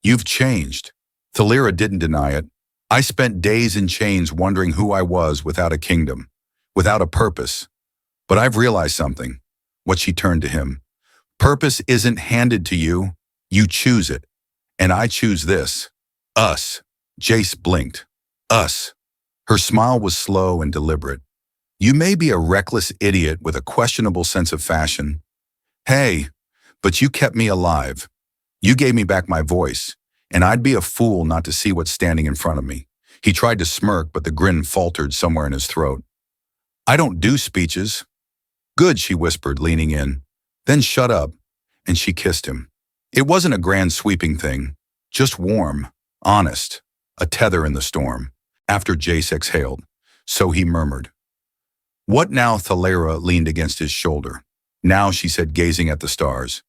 S1: You've changed. Thalira didn't deny it. I spent days in chains wondering who I was without a kingdom, without a purpose. But I've realized something. What she turned to him. Purpose isn't handed to you. You choose it. And I choose this. Us. Jace blinked. Us. Her smile was slow and deliberate. You may be a reckless idiot with a questionable sense of fashion. Hey, but you kept me alive. You gave me back my voice, and I'd be a fool not to see what's standing in front of me. He tried to smirk, but the grin faltered somewhere in his throat. I don't do speeches. Good, she whispered, leaning in. Then shut up, and she kissed him. It wasn't a grand sweeping thing, just warm, honest, a tether in the storm. After Jace exhaled, so he murmured. What now? Thalira leaned against his shoulder. Now, she said, gazing at the stars.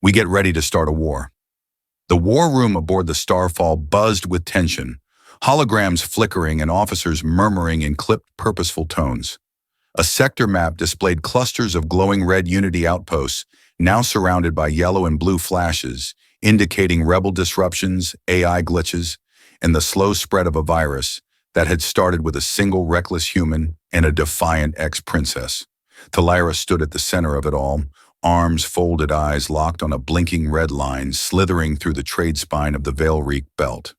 S1: We get ready to start a war. The war room aboard the Starfall buzzed with tension, holograms flickering and officers murmuring in clipped, purposeful tones. A sector map displayed clusters of glowing red Unity outposts, now surrounded by yellow and blue flashes, indicating rebel disruptions, AI glitches, and the slow spread of a virus that had started with a single reckless human and a defiant ex-princess. Thalira stood at the center of it all, arms folded, eyes locked on a blinking red line slithering through the trade spine of the Veil-Reek belt.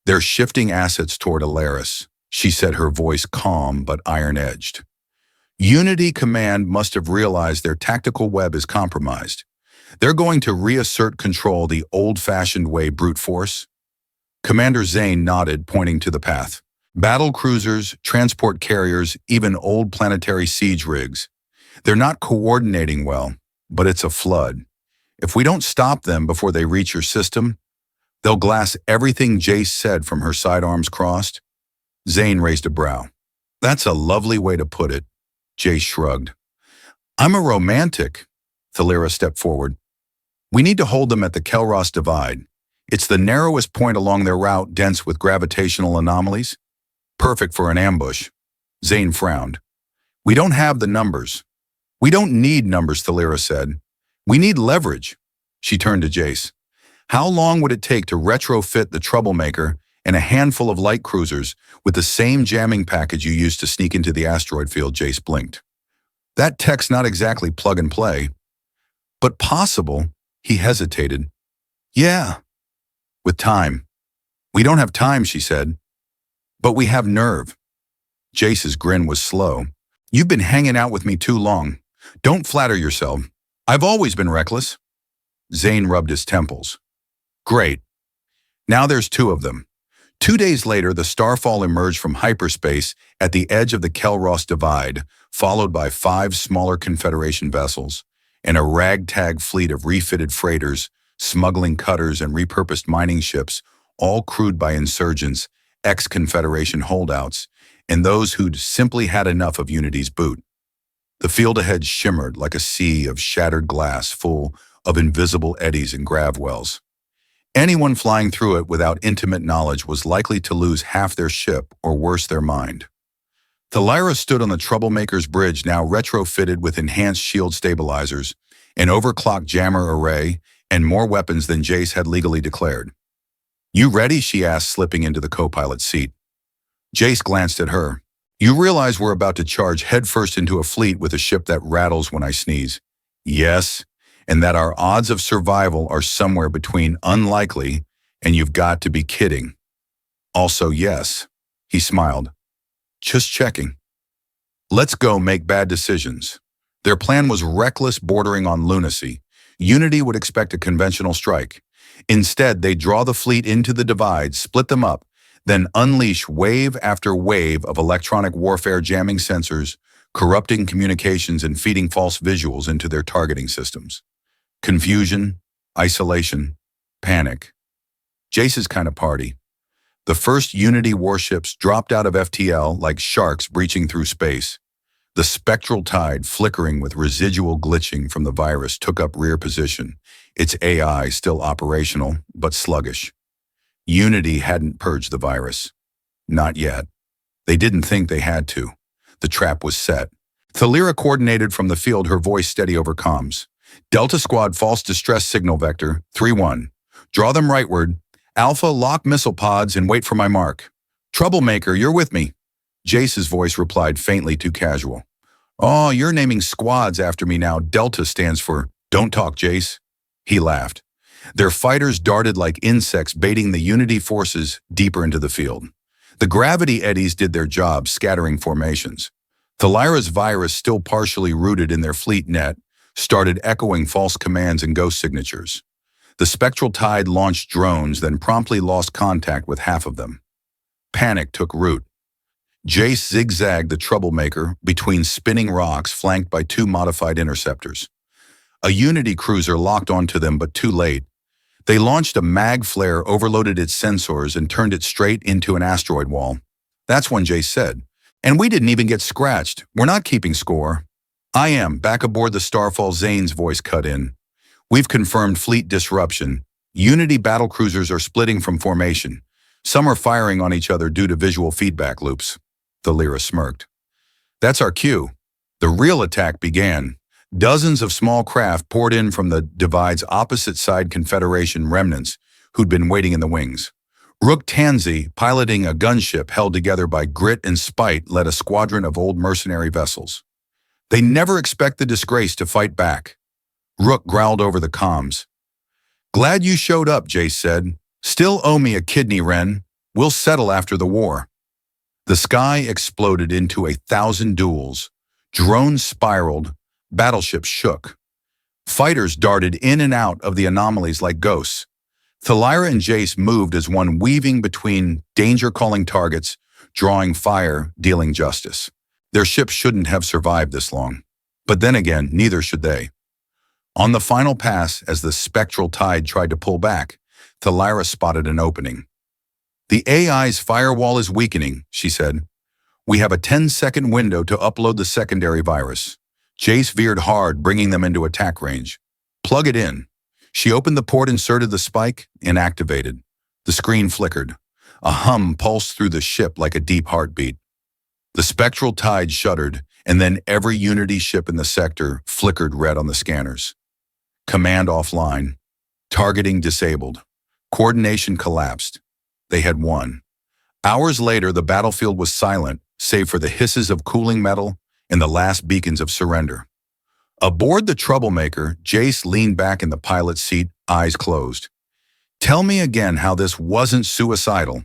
S1: They're shifting assets toward Alaris, she said, her voice calm but iron-edged. Unity Command must have realized their tactical web is compromised. They're going to reassert control the old-fashioned way, brute force. Commander Zane nodded, pointing to the path. Battle cruisers, transport carriers, even old planetary siege rigs. They're not coordinating well, but it's a flood. If we don't stop them before they reach your system, they'll glass everything Jace said from her sidearms crossed. Zane raised a brow. That's a lovely way to put it. Jace shrugged. I'm a romantic. Thalira stepped forward. We need to hold them at the Kelros Divide. It's the narrowest point along their route, dense with gravitational anomalies. Perfect for an ambush. Zane frowned. We don't have the numbers. We don't need numbers, Thalira said. We need leverage. She turned to Jace. How long would it take to retrofit the Troublemaker and a handful of light cruisers with the same jamming package you used to sneak into the asteroid field? Jace blinked. That tech's not exactly plug and play. But possible, he hesitated. Yeah, with time. We don't have time, she said. But we have nerve. Jace's grin was slow. You've been hanging out with me too long. Don't flatter yourself. I've always been reckless. Zane rubbed his temples. Great. Now there's two of them. 2 days later, the Starfall emerged from hyperspace at the edge of the Kelross Divide, followed by 5 smaller Confederation vessels, and a ragtag fleet of refitted freighters, smuggling cutters, and repurposed mining ships, all crewed by insurgents, ex-Confederation holdouts, and those who'd simply had enough of Unity's boot. The field ahead shimmered like a sea of shattered glass full of invisible eddies and gravwells. Anyone flying through it without intimate knowledge was likely to lose half their ship or worse their mind. Thalira stood on the Troublemaker's bridge, now retrofitted with enhanced shield stabilizers, an overclocked jammer array, and more weapons than Jace had legally declared. You ready? She asked, slipping into the co-pilot's seat. Jace glanced at her. You realize we're about to charge headfirst into a fleet with a ship that rattles when I sneeze. Yes, and that our odds of survival are somewhere between unlikely and you've got to be kidding. Also, yes, he smiled. Just checking. Let's go make bad decisions. Their plan was reckless, bordering on lunacy. Unity would expect a conventional strike. Instead, they draw the fleet into the divide, split them up, then unleash wave after wave of electronic warfare, jamming sensors, corrupting communications, and feeding false visuals into their targeting systems. Confusion, isolation, panic. Jace's kind of party. The first Unity warships dropped out of FTL like sharks breaching through space. The spectral tide, flickering with residual glitching from the virus, took up rear position, its AI still operational, but sluggish. Unity hadn't purged the virus. Not yet. They didn't think they had to. The trap was set. Thalira coordinated from the field, her voice steady over comms. Delta Squad, false distress signal vector, 3-1. Draw them rightward. Alpha, lock missile pods and wait for my mark. Troublemaker, you're with me. Jace's voice replied faintly, too casual. Oh, you're naming squads after me now. Delta stands for don't talk, Jace. He laughed. Their fighters darted like insects, baiting the Unity forces deeper into the field. The gravity eddies did their job, scattering formations. Thalira's virus, still partially rooted in their fleet net, started echoing false commands and ghost signatures. The spectral tide launched drones, then promptly lost contact with half of them. Panic took root. Jace zigzagged the Troublemaker between spinning rocks flanked by 2 modified interceptors. A Unity cruiser locked onto them, but too late. They launched a mag flare, overloaded its sensors, and turned it straight into an asteroid wall. That's when Jace said, "And we didn't even get scratched. We're not keeping score." "I am." Back aboard the Starfall, Zane's voice cut in. "We've confirmed fleet disruption. Unity battlecruisers are splitting from formation. Some are firing on each other due to visual feedback loops." Thalira smirked. "That's our cue." The real attack began. Dozens of small craft poured in from the Divide's opposite side, Confederation remnants who'd been waiting in the wings. Rook Tanzi, piloting a gunship held together by grit and spite, led a squadron of old mercenary vessels. They never expect the disgrace to fight back. Rook growled over the comms. "Glad you showed up," Jace said. "Still owe me a kidney, Ren. We'll settle after the war." The sky exploded into 1,000 duels. Drones spiraled. Battleships shook. Fighters darted in and out of the anomalies like ghosts. Thalira and Jace moved as one, weaving between danger-calling targets, drawing fire, dealing justice. Their ships shouldn't have survived this long. But then again, neither should they. On the final pass, as the spectral tide tried to pull back, Thalira spotted an opening. "The AI's firewall is weakening," she said. "We have a 10-second window to upload the secondary virus." Jace veered hard, bringing them into attack range. "Plug it in." She opened the port, inserted the spike, and activated. The screen flickered. A hum pulsed through the ship like a deep heartbeat. The spectral tide shuddered, and then every Unity ship in the sector flickered red on the scanners. Command offline. Targeting disabled. Coordination collapsed. They had won. Hours later, the battlefield was silent, save for the hisses of cooling metal and the last beacons of surrender. Aboard the Troublemaker, Jace leaned back in the pilot's seat, eyes closed. "Tell me again how this wasn't suicidal."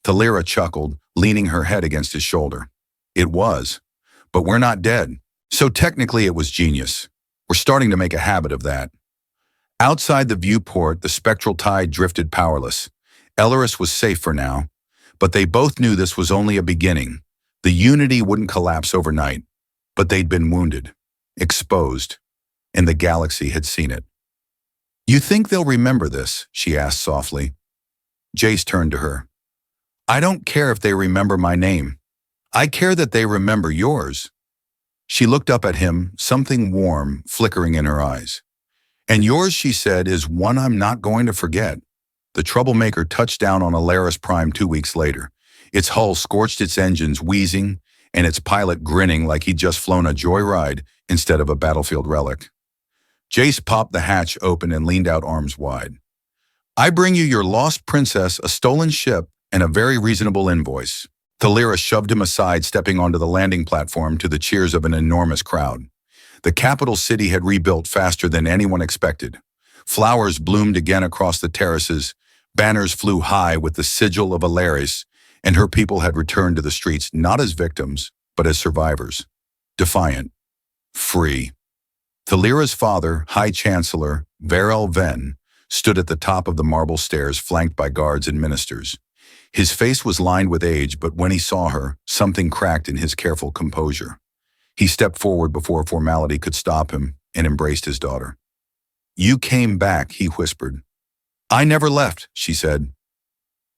S1: Thalira chuckled, leaning her head against his shoulder. "It was. But we're not dead. So technically it was genius. We're starting to make a habit of that." Outside the viewport, the spectral tide drifted powerless. Elleris was safe for now, but they both knew this was only a beginning. The Unity wouldn't collapse overnight, but they'd been wounded, exposed, and the galaxy had seen it. "You think they'll remember this?" she asked softly. Jace turned to her. "I don't care if they remember my name. I care that they remember yours." She looked up at him, something warm flickering in her eyes. "And yours," she said, "is one I'm not going to forget." The Troublemaker touched down on Alaris Prime 2 weeks later. Its hull scorched its engines, wheezing, and its pilot grinning like he'd just flown a joyride instead of a battlefield relic. Jace popped the hatch open and leaned out arms wide. "I bring you your lost princess, a stolen ship, and a very reasonable invoice." Thalira shoved him aside, stepping onto the landing platform to the cheers of an enormous crowd. The capital city had rebuilt faster than anyone expected. Flowers bloomed again across the terraces, banners flew high with the sigil of Alaris, and her people had returned to the streets not as victims, but as survivors. Defiant. Free. Thalira's father, High Chancellor Varel Ven, stood at the top of the marble stairs flanked by guards and ministers. His face was lined with age, but when he saw her, something cracked in his careful composure. He stepped forward before formality could stop him and embraced his daughter. "You came back," he whispered. "I never left," she said.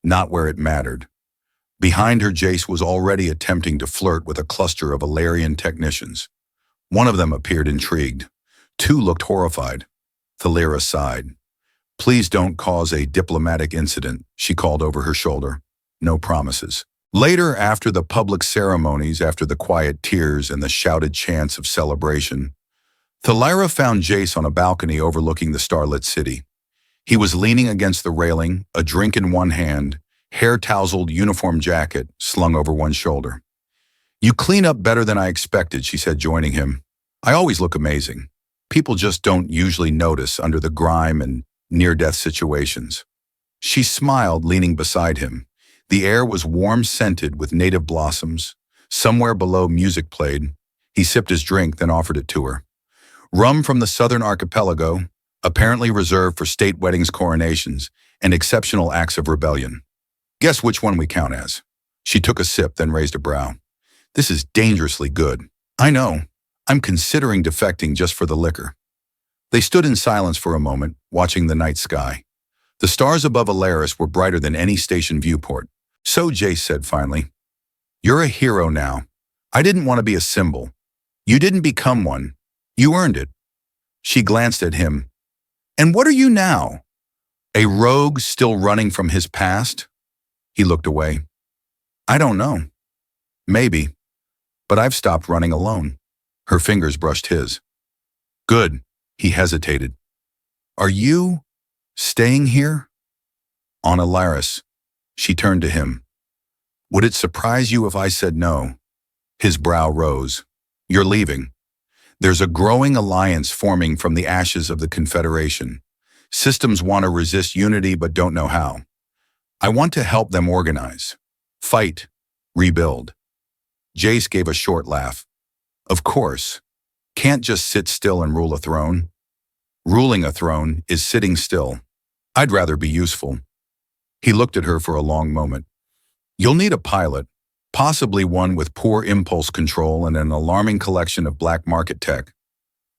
S1: Not where it mattered. Behind her, Jace was already attempting to flirt with a cluster of Alarian technicians. One of them appeared intrigued. 2 looked horrified. Thalira sighed. "Please don't cause a diplomatic incident," she called over her shoulder. No promises. Later, after the public ceremonies, after the quiet tears and the shouted chants of celebration, Thalira found Jace on a balcony overlooking the starlit city. He was leaning against the railing, a drink in one hand, hair-tousled uniform jacket slung over one shoulder. "You clean up better than I expected," she said, joining him. "I always look amazing. People just don't usually notice under the grime and near-death situations." She smiled, leaning beside him. The air was warm-scented with native blossoms. Somewhere below, music played. He sipped his drink, then offered it to her. Rum from the southern archipelago, apparently reserved for state weddings, coronations, and exceptional acts of rebellion. "Guess which one we count as?" She took a sip, then raised a brow. "This is dangerously good." "I know. I'm considering defecting just for the liquor." They stood in silence for a moment, watching the night sky. The stars above Alaris were brighter than any station viewport. "So," Jace said finally, "you're a hero now. I didn't want to be a symbol. You didn't become one. You earned it." She glanced at him. "And what are you now? A rogue still running from his past?" He looked away. "I don't know. Maybe. But I've stopped running alone." Her fingers brushed his. "Good." He hesitated. "Are you staying here?" "On Alaris." She turned to him. "Would it surprise you if I said no?" His brow rose. "You're leaving. There's a growing alliance forming from the ashes of the Confederation. Systems want to resist unity but don't know how. I want to help them organize. Fight. Rebuild." Jace gave a short laugh. "Of course. Can't just sit still and rule a throne. Ruling a throne is sitting still. I'd rather be useful." He looked at her for a long moment. "You'll need a pilot, possibly one with poor impulse control and an alarming collection of black market tech."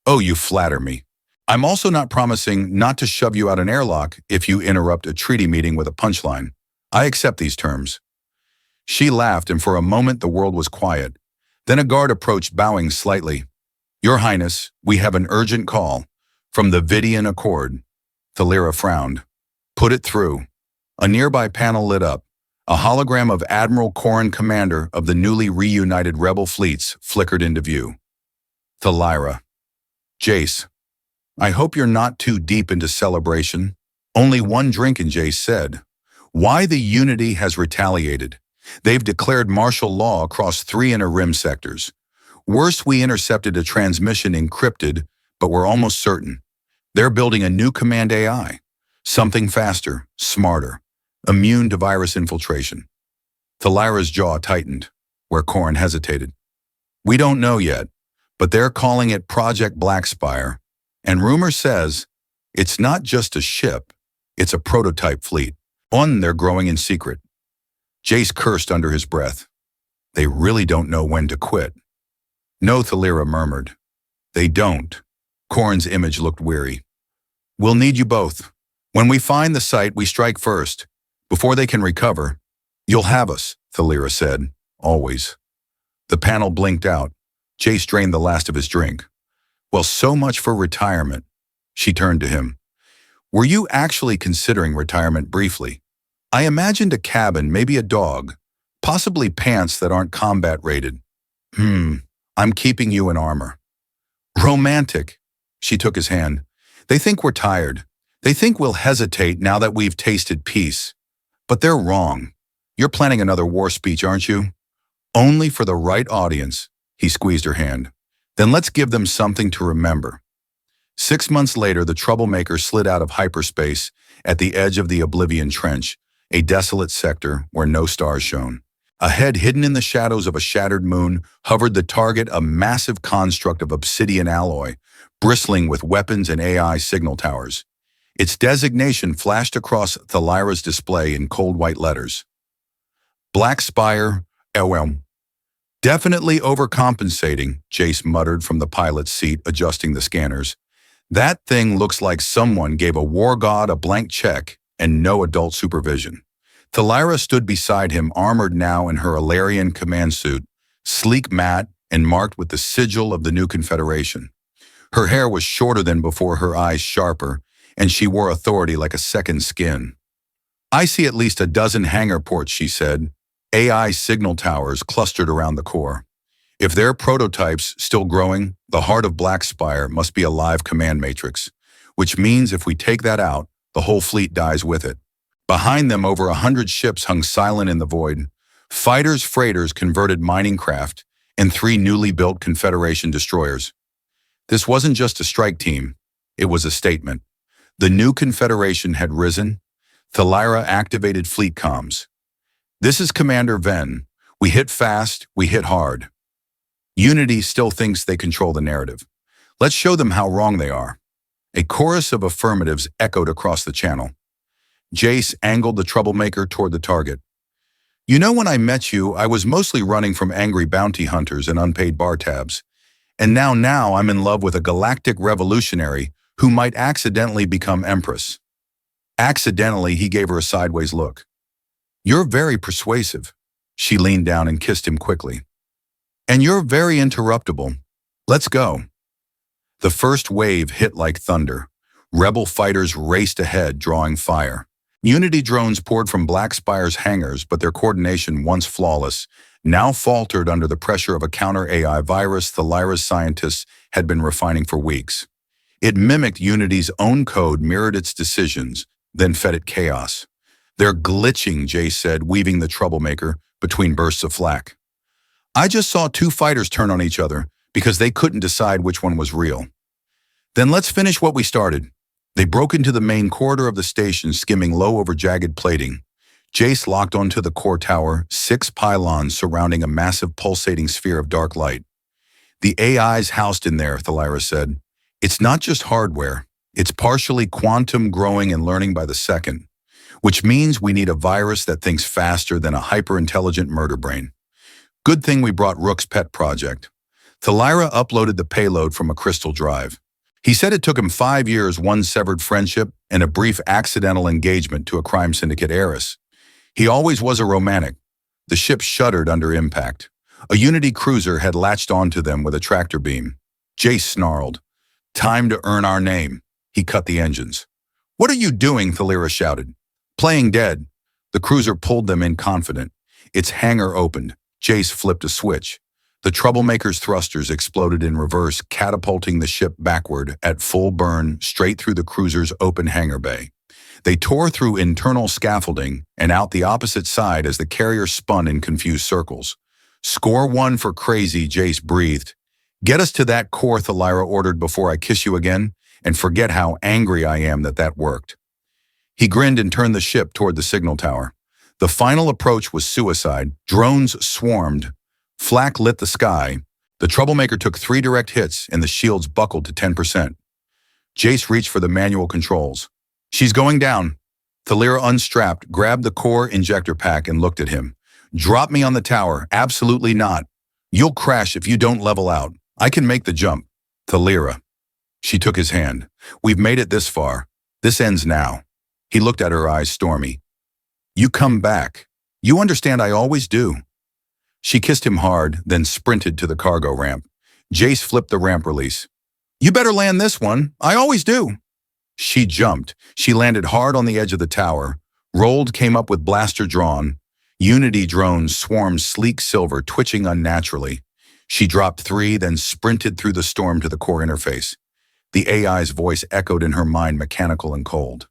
S1: "Oh, you flatter me. I'm also not promising not to shove you out an airlock if you interrupt a treaty meeting with a punchline. I accept these terms." She laughed, and for a moment the world was quiet. Then a guard approached, bowing slightly. "Your Highness, we have an urgent call from the Vidian Accord." Thalira frowned. "Put it through." A nearby panel lit up. A hologram of Admiral Corrin, commander of the newly reunited rebel fleets, flickered into view. Thalira. "Jace, I hope you're not too deep into celebration." "Only one drink," and Jace said. "Why the Unity has retaliated. They've declared martial law across 3 inner rim sectors. Worse, we intercepted a transmission encrypted, but we're almost certain. They're building a new command AI. Something faster, smarter, immune to virus infiltration. Thalira's jaw tightened, where Corin hesitated. We don't know yet, but they're calling it Project Blackspire, and rumor says it's not just a ship, it's a prototype fleet. One they're growing in secret. Jace cursed under his breath. They really don't know when to quit. No, Thalira murmured. They don't. Corin's image looked weary. We'll need you both. When we find the site, we strike first. Before they can recover, you'll have us, Thalira said, always. The panel blinked out. Jace drained the last of his drink. Well, so much for retirement. She turned to him. Were you actually considering retirement briefly? I imagined a cabin, maybe a dog, possibly pants that aren't combat rated. I'm keeping you in armor. Romantic. She took his hand. They think we're tired. They think we'll hesitate now that we've tasted peace. But they're wrong. You're planning another war speech, aren't you? Only for the right audience. He squeezed her hand. Then let's give them something to remember. 6 months later, the troublemaker slid out of hyperspace at the edge of the Oblivion Trench, a desolate sector where no stars shone. Ahead, hidden in the shadows of a shattered moon, hovered the target, a massive construct of obsidian alloy, bristling with weapons and AI signal towers. Its designation flashed across Thalira's display in cold white letters. Black Spire, LM. Definitely overcompensating, Jace muttered from the pilot's seat, adjusting the scanners. That thing looks like someone gave a war god a blank check and no adult supervision. Thalira stood beside him, armored now in her Ilarian command suit, sleek matte and marked with the sigil of the new Confederation. Her hair was shorter than before, her eyes sharper, and she wore authority like a second skin. I see at least a dozen hangar ports, she said, AI signal towers clustered around the core. If they're prototypes still growing, the heart of Blackspire must be a live command matrix, which means if we take that out, the whole fleet dies with it. Behind them, over 100 ships hung silent in the void. Fighters, freighters, converted mining craft, and 3 newly built Confederation destroyers. This wasn't just a strike team, it was a statement. The new Confederation had risen. Thalira activated fleet comms. This is Commander Ven. We hit fast, we hit hard. Unity still thinks they control the narrative. Let's show them how wrong they are. A chorus of affirmatives echoed across the channel. Jace angled the troublemaker toward the target. You know, when I met you, I was mostly running from angry bounty hunters and unpaid bar tabs. And now I'm in love with a galactic revolutionary who might accidentally become Empress. Accidentally, he gave her a sideways look. You're very persuasive. She leaned down and kissed him quickly. And you're very interruptible. Let's go. The first wave hit like thunder. Rebel fighters raced ahead, drawing fire. Unity drones poured from Blackspire's hangars, but their coordination, once flawless, now faltered under the pressure of a counter-AI virus Thalira's scientists had been refining for weeks. It mimicked Unity's own code, mirrored its decisions, then fed it chaos. They're glitching, Jay said, weaving the troublemaker between bursts of flak. I just saw 2 fighters turn on each other because they couldn't decide which one was real. Then let's finish what we started. They broke into the main corridor of the station, skimming low over jagged plating. Jace locked onto the core tower, 6 pylons surrounding a massive pulsating sphere of dark light. The AI's housed in there, Thalira said. It's not just hardware. It's partially quantum, growing and learning by the second, which means we need a virus that thinks faster than a hyper-intelligent murder brain. Good thing we brought Rook's pet project. Thalira uploaded the payload from a crystal drive. He said it took him 5 years, 1 severed friendship, and a brief accidental engagement to a crime syndicate heiress. He always was a romantic. The ship shuddered under impact. A Unity cruiser had latched onto them with a tractor beam. Jace snarled. Time to earn our name. He cut the engines. What are you doing? Thalira shouted. Playing dead. The cruiser pulled them in confident. Its hangar opened. Jace flipped a switch. The troublemaker's thrusters exploded in reverse, catapulting the ship backward at full burn straight through the cruiser's open hangar bay. They tore through internal scaffolding and out the opposite side as the carrier spun in confused circles. Score one for crazy, Jace breathed. Get us to that core, Thalira ordered before I kiss you again, and forget how angry I am that worked. He grinned and turned the ship toward the signal tower. The final approach was suicide. Drones swarmed. Flak lit the sky. The troublemaker took 3 direct hits and the shields buckled to 10%. Jace reached for the manual controls. She's going down. Thalira unstrapped, grabbed the core injector pack and looked at him. Drop me on the tower. Absolutely not. You'll crash if you don't level out. I can make the jump. Thalira. She took his hand. We've made it this far. This ends now. He looked at her eyes stormy. You come back. You understand I always do. She kissed him hard, then sprinted to the cargo ramp. Jace flipped the ramp release. You better land this one. I always do. She jumped. She landed hard on the edge of the tower. Rolled came up with blaster drawn. Unity drones swarmed sleek silver, twitching unnaturally. She dropped 3, then sprinted through the storm to the core interface. The AI's voice echoed in her mind, mechanical and cold.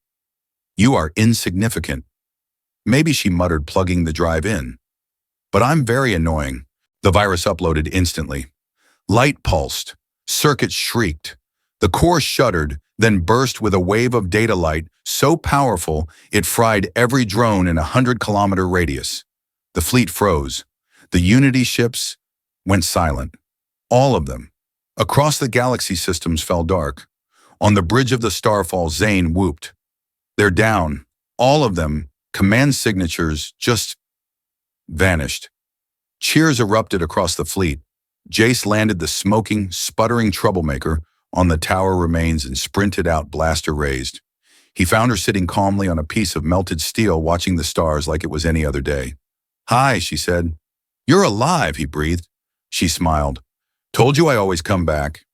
S1: You are insignificant. Maybe she muttered, plugging the drive in. But I'm very annoying. The virus uploaded instantly. Light pulsed. Circuits shrieked. The core shuddered, then burst with a wave of data light so powerful it fried every drone in a 100-kilometer radius. The fleet froze. The Unity ships went silent. All of them. Across the galaxy systems fell dark. On the bridge of the Starfall, Zane whooped. They're down. All of them. Command signatures just vanished. Cheers erupted across the fleet. Jace landed the smoking, sputtering troublemaker on the tower remains and sprinted out, blaster raised. He found her sitting calmly on a piece of melted steel, watching the stars like it was any other day. Hi, she said. You're alive, he breathed. She smiled. Told you I always come back.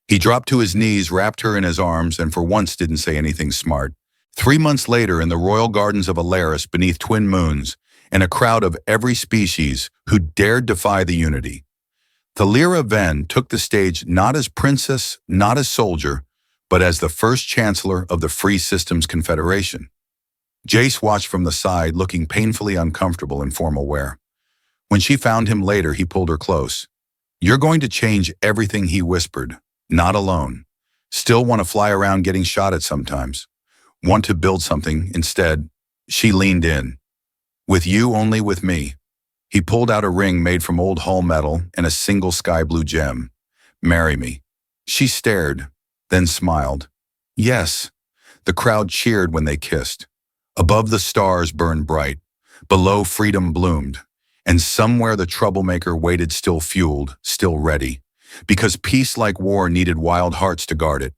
S1: He dropped to his knees, wrapped her in his arms, and for once didn't say anything smart. 3 months later, in the royal gardens of Alaris beneath twin moons, and a crowd of every species who dared defy the Unity. Thalira Ven took the stage not as princess, not as soldier, but as the first chancellor of the Free Systems Confederation. Jace watched from the side, looking painfully uncomfortable in formal wear. When she found him later, he pulled her close. You're going to change everything, he whispered. Not alone. Still want to fly around getting shot at sometimes. Want to build something instead. She leaned in. With you, only with me. He pulled out a ring made from old hull metal and a single sky blue gem. Marry me. She stared, then smiled. Yes. The crowd cheered when they kissed. Above the stars burned bright. Below freedom bloomed. And somewhere the troublemaker waited, still fueled, still ready. Because peace, like war, needed wild hearts to guard it.